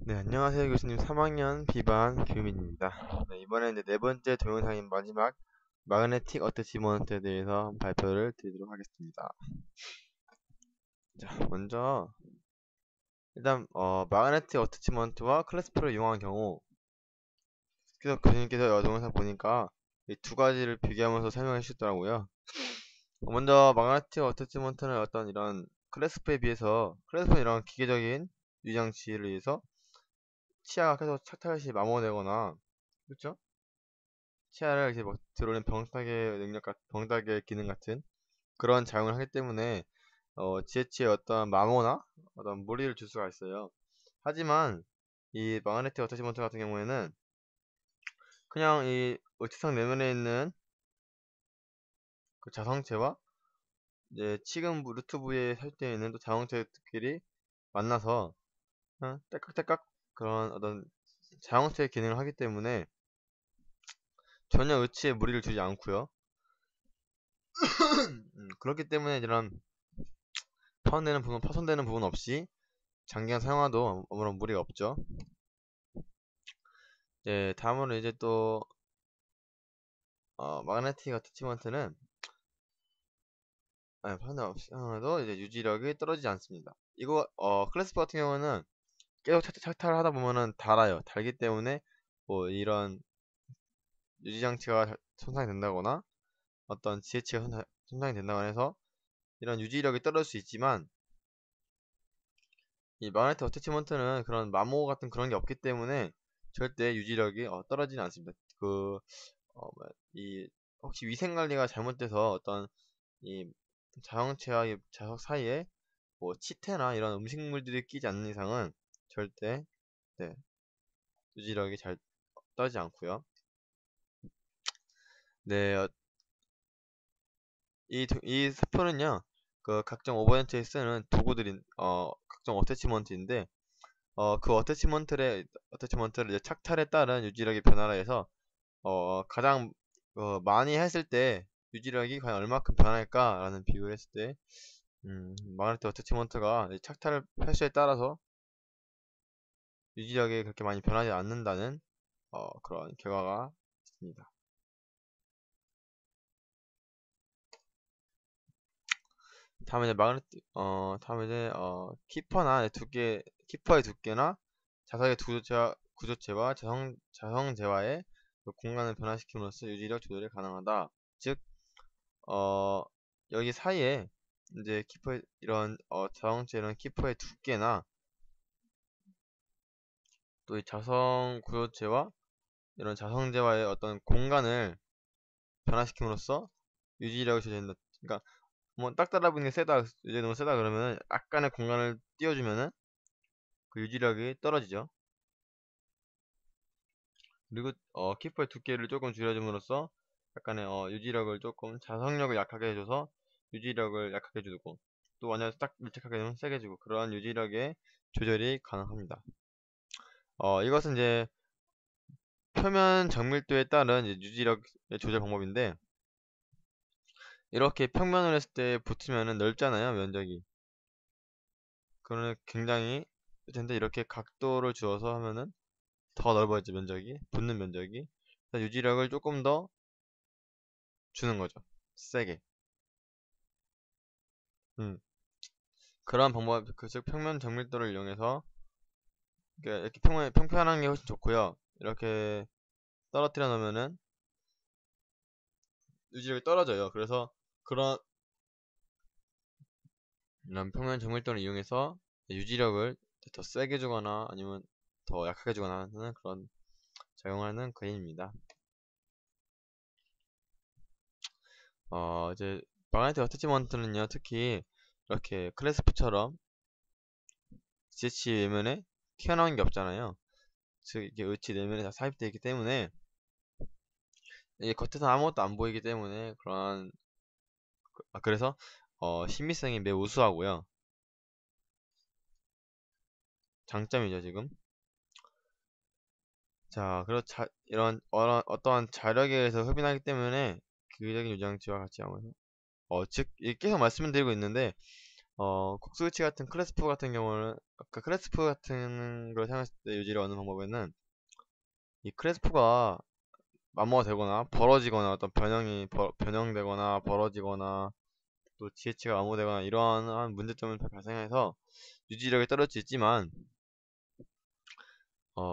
네, 안녕하세요. 교수님. 3학년 비반 규민입니다. 네, 이번에 이제 네 번째 동영상인 마지막 마그네틱 어태치먼트에 대해서 발표를 드리도록 하겠습니다. 자, 먼저 일단 마그네틱 어태치먼트와 클래스프를 이용한 경우, 그래서 교수님께서 동영상 보니까 이 두 가지를 비교하면서 설명해 주셨더라고요. 먼저 마그네틱 어태치먼트는 어떤 이런 클래스프에 비해서 클래스프는 이런 기계적인 유장치를 위해서 치아가 계속 착착시 마모되거나, 그렇죠? 치아를 이렇게 막 들어오는 병탁의 병탁의 기능 같은 그런 작용을 하기 때문에 지해치에 어떤 마모나 어떤 무리를 줄 수가 있어요. 하지만 이 마그네틱 어태치먼트 같은 경우에는 그냥 이 의치상 내면에 있는 그 자성체와 이제 치근 루트 부위에 설정되어 있는 또 자성체들끼리 만나서 그냥 딸깍딸깍 그런 어떤 자성체의 기능을 하기 때문에 전혀 의치에 무리를 주지 않고요. 그렇기 때문에 이런 파손되는 부분 없이 장기간 사용해도 아무런 무리가 없죠. 네, 다음으로 이제 또 마그네틱 어태치먼트는 파손 없이 사용해도 이제 유지력이 떨어지지 않습니다. 이거 클래스프 같은 경우는 계속 착탈을 하다 보면은 달기 때문에 뭐 이런 유지 장치가 손상이 된다거나 어떤 지해치가 손상이 된다거나 해서 이런 유지력이 떨어질 수 있지만 이 마그네틱 어태치먼트는 그런 마모 같은 그런 게 없기 때문에 절대 유지력이 떨어지지 않습니다. 이 혹시 위생 관리가 잘못돼서 어떤 이 자형체와 이 자석 사이에 뭐 치태나 이런 음식물들이 끼지 않는 이상은 절대 네, 유지력이 잘 떨어지지 않고요. 네, 이 스푼은요, 그 각종 오버헤드에 쓰는 도구들인 각종 어태치먼트인데 그 어태치먼트를 이제 착탈에 따른 유지력의 변화라 해서 가장 많이 했을 때 유지력이 과연 얼마큼 변할까라는 비교를 했을 때 마그네틱 어태치먼트가 착탈 횟수에 따라서 유지력이 그렇게 많이 변하지 않는다는 그런 결과가 있습니다. 다음에 이제 키퍼나 키퍼의 두께나 자석의 구조체와 자성재와의 그 공간을 변화시킴으로써 유지력 조절이 가능하다. 즉, 어, 여기 사이에 이제 이런 자성체 이런 키퍼의 두께나 또 이 자성 구조체와 이런 자성재와의 어떤 공간을 변화시킴으로써 유지력을 조절한다. 그러니까 뭐 딱 달라붙는 게 세다, 이제 너무 세다 그러면은 약간의 공간을 띄워주면은 그 유지력이 떨어지죠. 그리고 키퍼의 두께를 조금 줄여줌으로써 약간의 유지력을 조금 자성력을 약하게 해줘서 유지력을 약하게 해주고 또 완전 딱 밀착하게 되면 세게 해주고 그러한 유지력의 조절이 가능합니다. 이것은 이제 표면 정밀도에 따른 이제 유지력 조절 방법인데 이렇게 평면을 했을 때 붙으면은 넓잖아요, 면적이. 그러면 굉장히 근데 이렇게 각도를 주어서 하면은 더 넓어지죠, 면적이. 붙는 면적이. 그래서 유지력을 조금 더 주는 거죠. 세게. 음. 그러한 방법, 즉 평면 정밀도를 이용해서 이렇게 평평한 게 훨씬 좋고요. 이렇게 떨어뜨려 놓으면은 유지력이 떨어져요. 그래서 그런 이런 평면 정밀도를 이용해서 유지력을 더 세게 주거나 아니면 더 약하게 주거나 하는 그런 작용하는 그림입니다. 이제 마그네틱 어태치먼트는요, 특히 이렇게 클래스프처럼 지치 내면에 튀어나온 게 없잖아요. 즉 이게 의치 내면에 다 삽입되어 있기 때문에 이게 겉에서 아무것도 안 보이기 때문에 그래서 신비성이 매우 우수하고요. 장점이죠 지금. 자, 그리고 이런 어떠한 자력에 의해서 흡인하기 때문에 기계적인 유장치와 같이 하면서 즉 이게 계속 말씀을 드리고 있는데 곡스위치 같은 클래스프 같은 경우는 아까 클래스프 같은 걸 사용했을 때 유지를 얻는 방법에는 이 클래스프가 마모가 되거나 벌어지거나 어떤 변형되거나 벌어지거나 또 GH가 마모되거나 이러한 문제점을 발생해서 유지력이 떨어질 수 있지만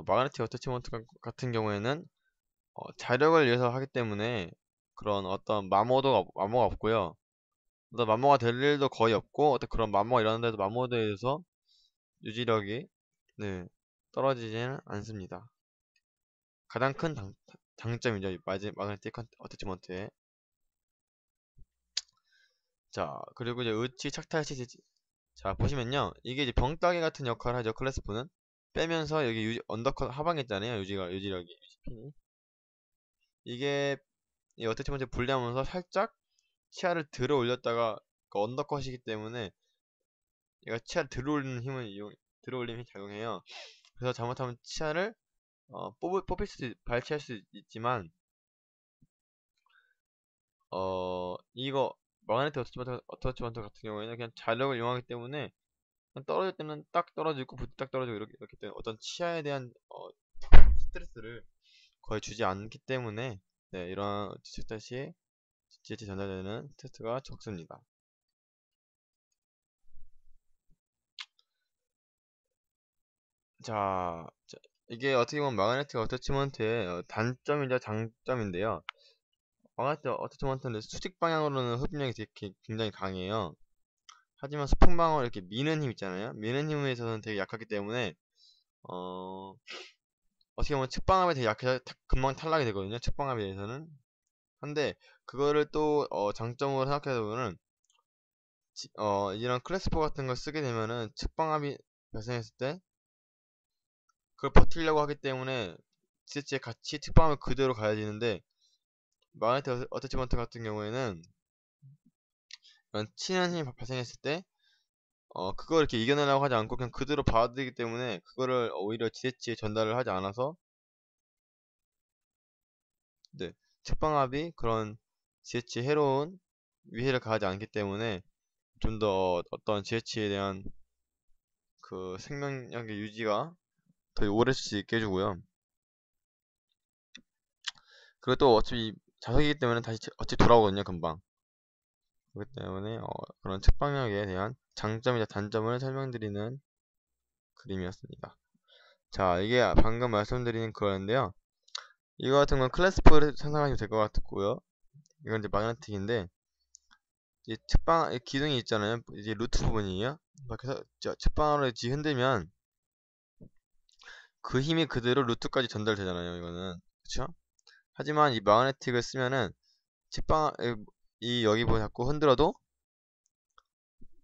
마그네틱 어태치먼트 같은 경우에는 자력을 위해서 하기 때문에 그런 어떤 마모가 없고요. 어떤 마모가 될 일도 거의 없고 어떤 그런 마모가 일어나는데도 마모에 의해서 유지력이 네, 떨어지지는 않습니다. 가장 큰 장점이죠. 이 마그네틱 어태치먼트의. 자, 그리고 이제 의치 착탈 시지. 자, 보시면요. 이게 이제 병따개 같은 역할을 하죠. 클래스프는. 빼면서 여기 언더컷 하방에 있잖아요. 유지력이. 유지핀이. 이게 이 어태치먼트 분리하면서 살짝 치아를 들어 올렸다가 그 언더컷이기 때문에 얘가 치아를 들어 올리는 힘이 작용해요. 그래서 잘못하면 치아를 발치할 수 있지만 이거 마그네틱 어터치먼트 같은 경우에는 그냥 자력을 이용하기 때문에 그냥 떨어질 때는 딱 떨어지고 붙을 딱 떨어지고 이렇기 때문에 어떤 치아에 대한 스트레스를 거의 주지 않기 때문에 네, 이런 지체 시에 GH 전달되는 스트레스가 적습니다. 자, 이게 어떻게 보면 마그네틱 어터치먼트의 단점이자 장점인데요. 마그네틱 어터치먼트는 수직 방향으로는 흡입력이 되게 굉장히 강해요. 하지만 수평 방향으로 이렇게 미는 힘 있잖아요. 미는 힘에 있어서는 되게 약하기 때문에 어, 어떻게 보면 측방압에 되게 약해서 금방 탈락이 되거든요. 측방압에 대해서는. 한데 그거를 또 장점으로 생각해보면은 이런 클래스포 같은 걸 쓰게 되면은 측방압이 발생했을 때 그걸 버티려고 하기 때문에 지체에 같이 측방압을 그대로 가야 되는데 마그네틱 어태치먼트 같은 경우에는 이런 치는 힘이 발생했을 때 그걸 이렇게 이겨내려고 하지 않고 그냥 그대로 받아들이기 때문에 그거를 오히려 지대치에 전달을 하지 않아서 네, 측방압이 그런 지대치에 해로운 위해를 가하지 않기 때문에 좀 더 어떤 지대치에 대한 그 생명력의 유지가 더 오래 쓸 수 있게 해주고요. 그리고 또 어차피 자석이기 때문에 다시 어차피 돌아오거든요, 금방. 그렇기 때문에 그런 측방력에 대한 장점이자 단점을 설명드리는 그림이었습니다. 자, 이게 방금 말씀드린 그거였는데요. 이거 같은 건 클래스프를 상상하시면 될 것 같고요. 이건 이제 마그네틱인데 이 측방 기둥이 있잖아요. 이제 루트 부분이에요. 그래서 측방으로 흔들면 그 힘이 그대로 루트까지 전달되잖아요. 이거는 그렇죠? 하지만 이 마그네틱을 쓰면은 측방 이 여기 보면 자꾸 흔들어도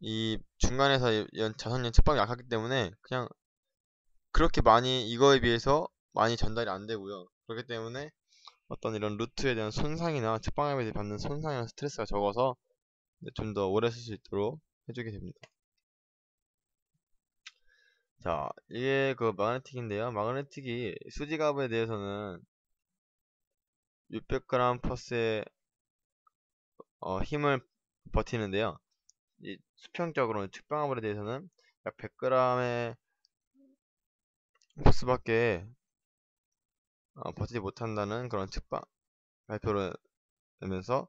이 중간에서 자선련 측방이 약하기 때문에 그냥 그렇게 많이 이거에 비해서 많이 전달이 안 되고요. 그렇기 때문에 어떤 이런 루트에 대한 손상이나 측방압에 받는 손상이나 스트레스가 적어서 좀 더 오래 쓸 수 있도록 해주게 됩니다. 자, 이게 그 마그네틱인데요. 마그네틱이 수지갑에 대해서는 600g 퍼스의 힘을 버티는데요. 이 수평적으로는 측방압에 대해서는 약 100g의 포스밖에 버티지 못한다는 그런 측방 발표를 내면서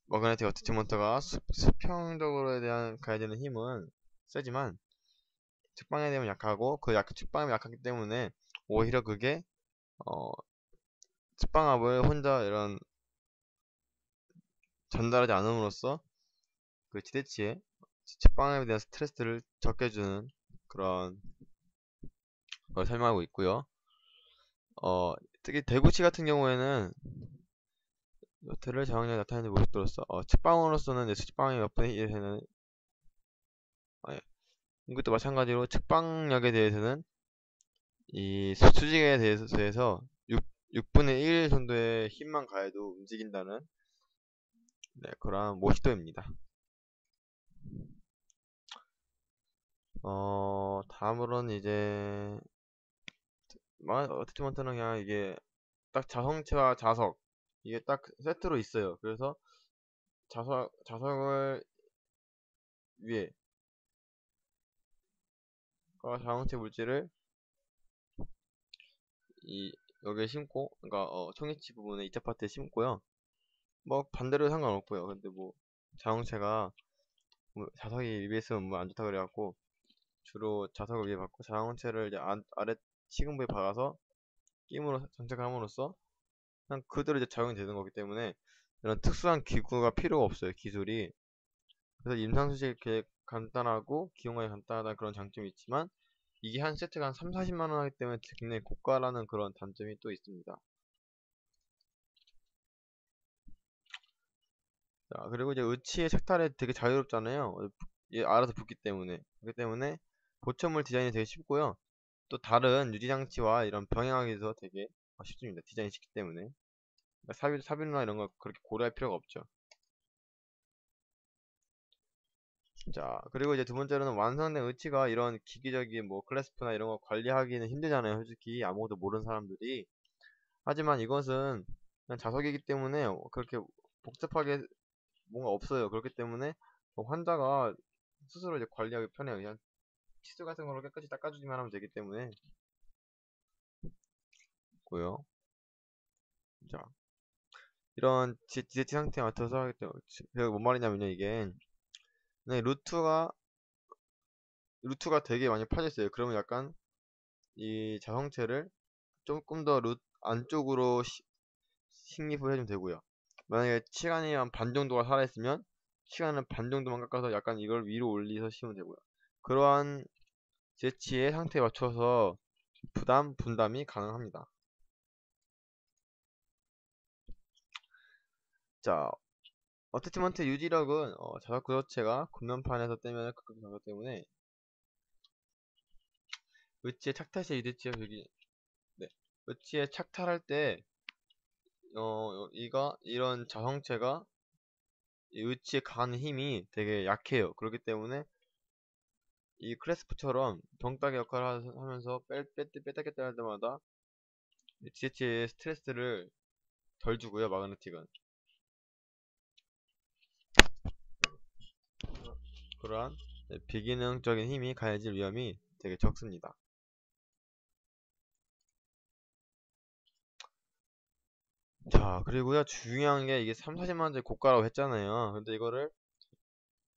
마그네틱 어태치먼트가 수평적으로에 대한 가해야 되는 힘은 세지만 측방에 대한 약하고 그 측방이 약하기 때문에 오히려 그게 어, 측방압을 혼자 이런 전달하지 않음으로써 그 지대치에 측방압에 대한 스트레스를 적게 주는 그런 걸 설명하고 있고요. 특히 대구치 같은 경우에는 요트를 저항력이 나타내는 모습으로서 측방으로서는 측방의 몇 분의 1에는 이것도 마찬가지로 측방력에 대해서는 이 수직에 대해서 6분의 1 정도의 힘만 가해도 움직인다는 네, 그러한 모시도입니다. 다음으로는 이제 어택치먼트는 그냥 이게 딱 자성체와 자석 이게 딱 세트로 있어요. 그래서 자석을 위에 자동체 물질을 여기에 심고, 그러니까 총이치 부분에 2차 파트에 심고요. 뭐 반대로 상관없고요. 근데 뭐 자동체가 뭐 자석이 위에 있으면 뭐 안 좋다 그래갖고 주로 자석을 위에 받고 자동체를 이제 아래 시근부에 박아서 끼임으로 장착을 함으로써 그냥 그대로 이제 작용이 되는 거기 때문에 이런 특수한 기구가 필요가 없어요, 기술이. 그래서 임상수실 이렇게 간단하고 기용하기 간단하다는 그런 장점이 있지만 이게 한 세트가 한 3, 40만 원 하기 때문에 굉장히 고가라는 그런 단점이 또 있습니다. 자, 그리고 이제 의치의 색탈이 되게 자유롭잖아요. 얘 알아서 붙기 때문에. 그렇기 때문에 보철물 디자인이 되게 쉽고요. 또 다른 유리장치와 이런 병행하기도 되게 쉽습니다. 디자인이 쉽기 때문에. 그러니까 삽입이나 이런 거 그렇게 고려할 필요가 없죠. 자, 그리고 이제 두 번째로는 완성된 의치가 이런 기기적인 뭐 클래스프나 이런 거 관리하기는 힘들잖아요. 솔직히 아무것도 모르는 사람들이. 하지만 이것은 그냥 자석이기 때문에 그렇게 복잡하게 뭔가 없어요. 그렇기 때문에 환자가 스스로 이제 관리하기 편해요. 그냥 치수 같은 걸로 깨끗이 닦아주기만 하면 되기 때문에 고요. 자, 이런 DZT 상태에 맞춰서 하기 때문에 뭔 말이냐면요, 이게 네, 루트가 되게 많이 파져 있어요. 그러면 약간 이 자성체를 조금 더 안쪽으로 식립을 해주면 되고요. 만약에 시간이 한 반 정도가 살아있으면 시간은 반 정도만 깎아서 약간 이걸 위로 올리서 씌우면 되고요. 그러한 재치의 상태에 맞춰서 분담이 가능합니다. 자, 어태치먼트 유지력은 자석 구조체가 겉면판에서 떼면 급격히 나기 때문에 의치의 착탈 시 유대치의 여기 네. 의치의 착탈할 때 이런 자성체가 이 의치에 가는 힘이 되게 약해요. 그렇기 때문에 이 클래스프처럼 병따개 역할을 하면서 뺐다 꼈다 할 때마다 GH의 스트레스를 덜 주고요, 마그네틱은. 그러한 비기능적인 힘이 가해질 위험이 되게 적습니다. 자, 그리고요, 중요한 게 이게 3, 40만원짜리 고가라고 했잖아요. 근데 이거를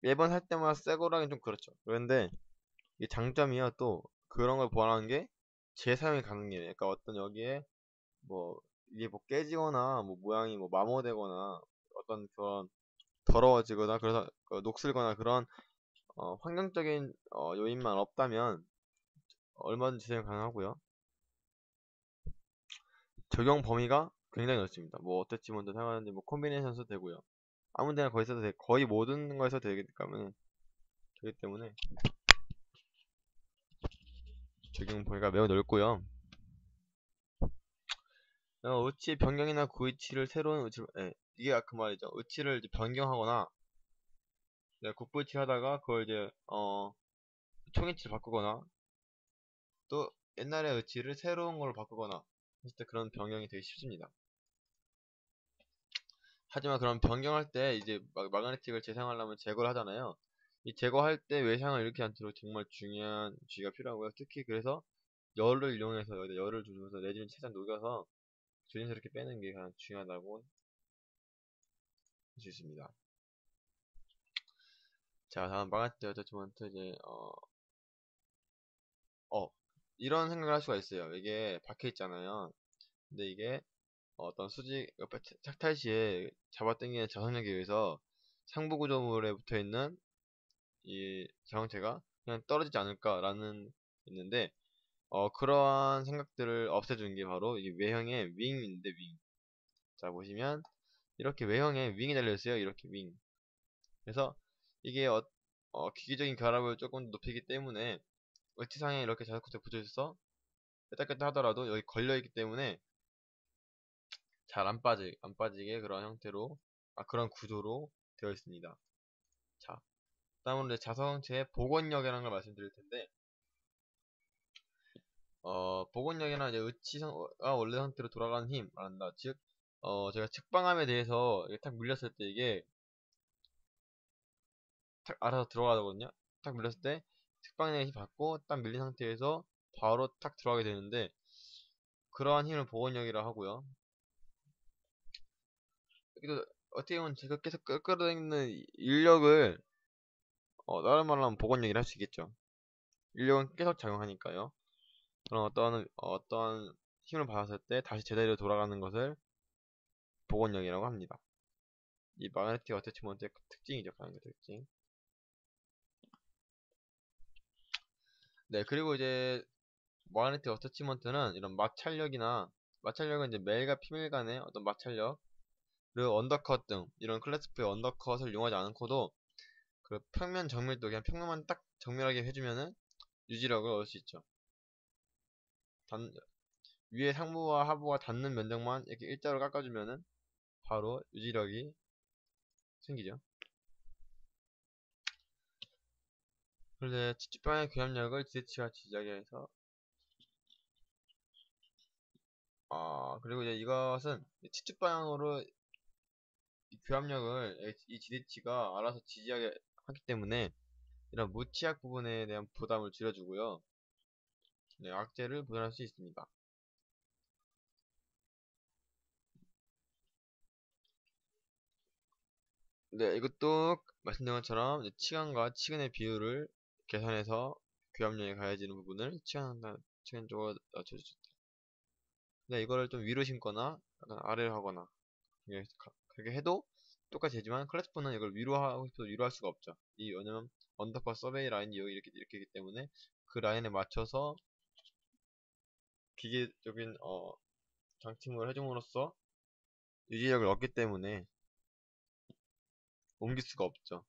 매번 할 때마다 새 거로 하긴 좀 그렇죠. 그런데 이 장점이요, 또 그런 걸 보완하는 게 재사용이 가능해요. 그러니까 어떤 여기에 뭐 이게 뭐 깨지거나 뭐 모양이 뭐 마모되거나 어떤 그런 더러워지거나 그래서 녹슬거나 그런 환경적인 요인만 없다면 얼마든지 재사용 가능하고요. 적용 범위가 굉장히 넓습니다. 뭐 어택치먼트 사용하는데 뭐 콤비네이션 써도 되고요. 아무데나 거의 써도 돼. 거의 모든 걸 써도 되기 때문에 적용 범위가 매우 넓고요. 의치 변경이나 구위치를 새로운 의치로 이게 그 말이죠. 의치를 이제 변경하거나 국부위치 하다가 그걸 이제 총위치를 바꾸거나 또 옛날의 의치를 새로운 걸로 바꾸거나 했을 때 그런 변경이 되게 쉽습니다. 하지만 그런 변경할 때 이제 마그네틱을 재사용하려면 제거를 하잖아요. 이 제거할 때 외상을 일으키지 않도록 정말 중요한 주의가 필요하고요. 특히 그래서 열을 이용해서 여기다 열을 주면서 레진을 최대한 녹여서 조심스럽게 빼는 게 가장 중요하다고 할 수 있습니다. 자, 다음 마그네틱 어태치먼트 이제 어 이런 생각을 할 수가 있어요. 이게 박혀 있잖아요. 근데 이게 어떤 수직 옆에 착탈 시에 잡아당기는 저항력에 의해서 상부 구조물에 붙어 있는 이 자동체가 그냥 떨어지지 않을까라는 있는데 그러한 생각들을 없애주는 게 바로 이 외형의 윙인데 윙. 자 보시면 이렇게 외형에 윙이 달려있어요. 이렇게 윙. 그래서 이게 기계적인 결합을 조금 높이기 때문에 을지상에 이렇게 자석구에 붙여있어서 뺐다 하더라도 여기 걸려있기 때문에 잘 안 빠지게 그런 형태로 그런 구조로 되어 있습니다. 자, 다음으로 이제 자성체의 복원력이라는 걸 말씀드릴 텐데 복원력이나 이제 의치가 원래 상태로 돌아가는 힘 말한다. 즉 제가 측방함에 대해서 이게 딱 물렸을 때 이게 탁 알아서 들어가거든요. 탁 밀렸을 때 특방내기 받고 딱 밀린 상태에서 바로 탁 들어가게 되는데, 그러한 힘을 복원력이라 하고요. 여기도 어떻게 보면 제가 계속 끌어당기는 인력을 다른 말로 하면 복원력이라 할 수 있겠죠. 인력은 계속 작용하니까요. 그런 어떤 힘을 받았을 때 다시 제자리로 돌아가는 것을 복원력이라고 합니다. 이 마그네틱 어태치먼트의 특징이죠, 가장 특징. 네, 그리고 이제 마그네틱 어태치먼트는 이런 마찰력은 이제 메일과 피메일 간의 어떤 마찰력, 그리고 언더컷 등 이런 클래스프의 언더컷을 이용하지 않고도 그 평면 정밀도, 그냥 평면만 딱 정밀하게 해주면은 유지력을 얻을 수 있죠. 위에 상부와 하부가 닿는 면적만 이렇게 일자로 깎아주면은 바로 유지력이 생기죠. 그런데 치주방의 교합력을 지대치가 지지하게해서, 그리고 이제 이것은 치주방으로 이 교합력을 이 지대치가 알아서 지지하게 하기 때문에 이런 무치약 부분에 대한 부담을 줄여주고요. 네, 악재를 보존할 수 있습니다. 네, 이것도 말씀드린 것처럼 이제 치간과 치근의 비율을 계산해서 교합력이 가해지는 부분을 치간 쪽으로 낮춰주죠. 네, 이거를 좀 위로 심거나 약간 아래로 하거나 그렇게 해도 똑같이 되지만, 클래스포는 이걸 위로 하고 싶어도 위로 할 수가 없죠. 왜냐면 언더컷 서베이 라인이 여기 이렇게 있기 때문에 그 라인에 맞춰서 기계적인 장치물을 해줌으로써 유지력을 얻기 때문에 옮길 수가 없죠.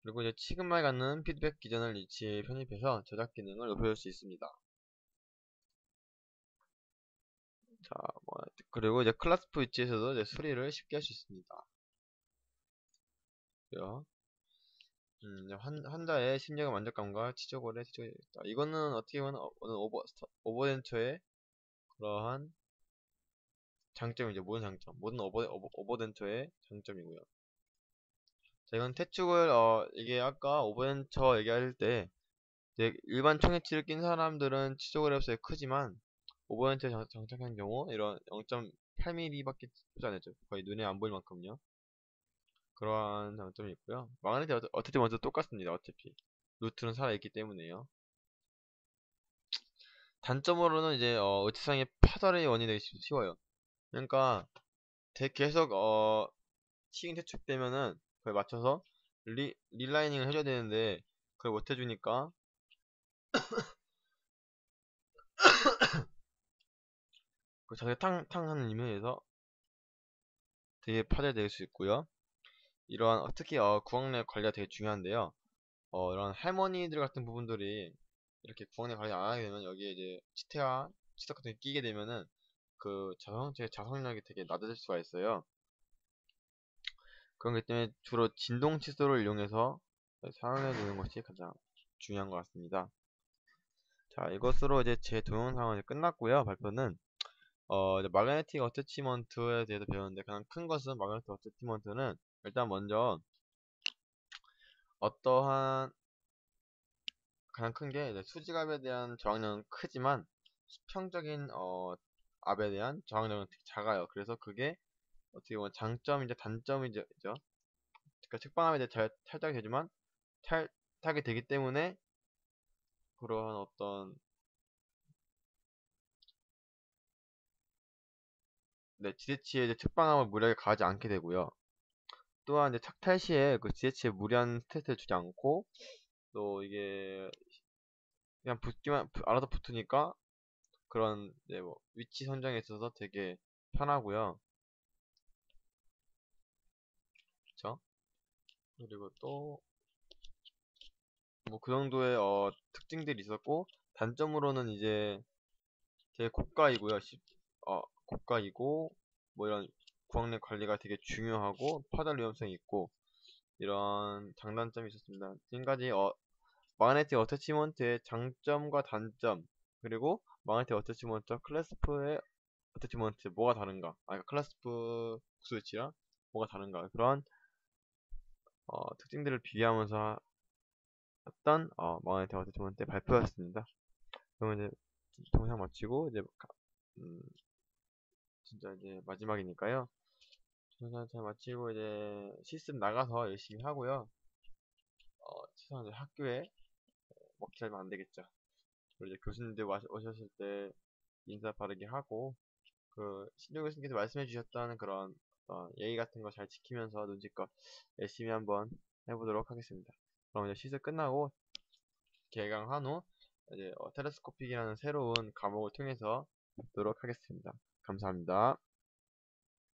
그리고 이제 치근말 갖는 피드백 기전을 위치에 편입해서 저작 기능을 높여줄 수 있습니다. 자, 그리고 이제 클라스프 위치에서도 이제 수리를 쉽게 할 수 있습니다. 그래요. 환자의 심리적 만족감과 치료골의 치료가 있다. 이거는 어떻게 보면 오버덴처의 그러한 장점이죠. 모든 오버덴처의 장점이고요. 자, 이건 태축을 이게 아까 오버덴처 얘기할 때 이제 일반 총액치를 낀 사람들은 치료골의 크지만 오버덴처에 장착한 경우 이런 0.8mm밖에 투자 안 했죠. 거의 눈에 안 보일 만큼요. 그러한 장점이 있고요. 마그네틱 어차피 먼저 똑같습니다. 어차피 루트는 살아있기 때문에요. 단점으로는 이제 의치상의 파절의 원인이 되기 쉬워요. 그러니까 계속 치긴 퇴축되면은 그에 맞춰서 릴라이닝을 해줘야 되는데 그걸 못 해주니까 그 자세 탕탕 하는 이면에서 되게 파절될 수 있고요. 이러한 특히 구강내 관리가 되게 중요한데요. 이런 할머니들 같은 부분들이 이렇게 구강내 관리 안 하게 되면 여기에 이제 치석 같은 게 끼게 되면은 그 제 자성력이 되게 낮아질 수가 있어요. 그렇기 때문에 주로 진동 칫솔을 이용해서 사용해 주는 것이 가장 중요한 것 같습니다. 자, 이것으로 이제 제 동영상은 끝났고요. 발표는 이제 마그네틱 어태치먼트에 대해서 배웠는데, 가장 큰 것은 마그네틱 어태치먼트는 일단 먼저 어떠한 가장 큰 게 수직압에 대한 저항력은 크지만 수평적인 압에 대한 저항력은 되게 작아요. 그래서 그게 어떻게 보면 장점이자 단점이죠. 그러니까 책방압에 대해 잘 탈착이 되지만 탈탁이 되기 때문에 그러한 어떤 지대치에 이제 책방압을 무리하게 가하지 않게 되고요. 또한 이제 착탈 시에 그 지대치에 무리한 스트레스를 주지 않고, 또 이게 그냥 알아서 붙으니까 그런 이제 뭐 위치 선정에 있어서 되게 편하고요. 그쵸? 그리고 또 뭐 그 정도의 특징들이 있었고, 단점으로는 이제 되게 고가이고요. 고가이고 뭐 이런 구황내 관리가 되게 중요하고 파달 위험성이 있고 이런 장단점이 있었습니다. 지금까지 마그네틱 어태치먼트의 장점과 단점, 그리고 마그네틱 어태치먼트와 클래스프의 어택치먼트 뭐가 다른가? 그러니까 클라스프 복수위치랑 뭐가 다른가? 그런 특징들을 비교하면서 했던 마그네틱 어택치먼트 발표였습니다. 그러면 이제 동영상 마치고 이제 진짜 이제 마지막이니까요. 동영상 잘 마치고 이제 실습 나가서 열심히 하고요. 최소한 이제 학교에 먹튀 살면 안 되겠죠. 그리고 이제 교수님들 오셨을 때 인사 바르게 하고 신조 교수님께서 말씀해 주셨던 그런 예의 같은 거 잘 지키면서 눈치껏 열심히 한번 해보도록 하겠습니다. 그럼 이제 시즌 끝나고 개강한 후 이제 텔레스코픽이라는 새로운 과목을 통해서 뵙도록 하겠습니다. 감사합니다.